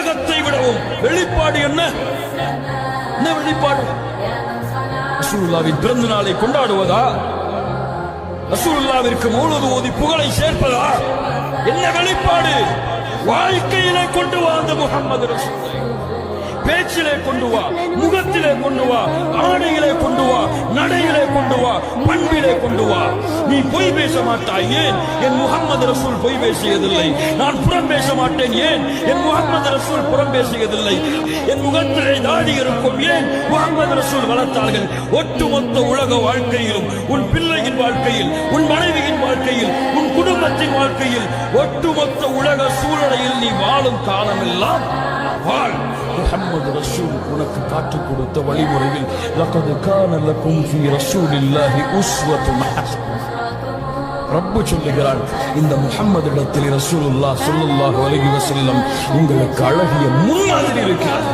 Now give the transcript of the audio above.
உலகத்தை விடவும் வெளிப்பாடு என்ன வெளிப்பாடு? ரசூலுல்லாஹ்வின் பிறந்த நாளை கொண்டாடுவதா? ரசூலுல்லாஹ்விற்கு மௌலூது ஓதி புகழை சேர்ப்பதா? என்ன வெளிப்பாடு? வாழ்க்கையிலே கொண்டு வா அந்த முஹம்மது ரசூலை. பேச்சிலே கொண்டு வா, முகத்திலே கொண்டு வா, ஆடையிலே கொண்டு வா, நடையிலே கொண்டு வா, பண்பிலே கொண்டு வா. நீ பொய் பேச மாட்டாய். ஏன்? என் முஹம்மது ரசூல் பொய் பேசியதில்லை. நான் புறம் பேச மாட்டேன். ஏன்? என் முஹம்மது ரசூல் புறம் பேசியதில்லை. என் முகத்திலே தாடி இருக்கும். ஏன்? முஹம்மது ரசூல் வளர்த்தார்கள். ஒட்டுமொத்த உலக வாழ்க்கையிலும், உன் பிள்ளையின் வாழ்க்கையில், உன் மனைவியின் வாழ்க்கையில், உன் குடும்பத்தின் வாழ்க்கையில், ஒட்டுமொத்த உலக சூழலையில் நீ வாழும் காலமெல்லாம் வாழ். முஹம்மது ரசூல் உனக்கு காட்டுக் கொடுத்த வழிமுறையில் லகத் கான லகும் ஃபீ ரசூலில்லாஹி உஸ்வத்துன் ஹஸனah. ரப்பு சொல்லுகிறார், இந்த முஹம்மதிடத்தில் ரசூலுல்லாஹ் ஸல்லல்லாஹு அலைஹி வஸல்லம் உங்களுக்கு அழகிய முன்மாதிரி இருக்கிறார்.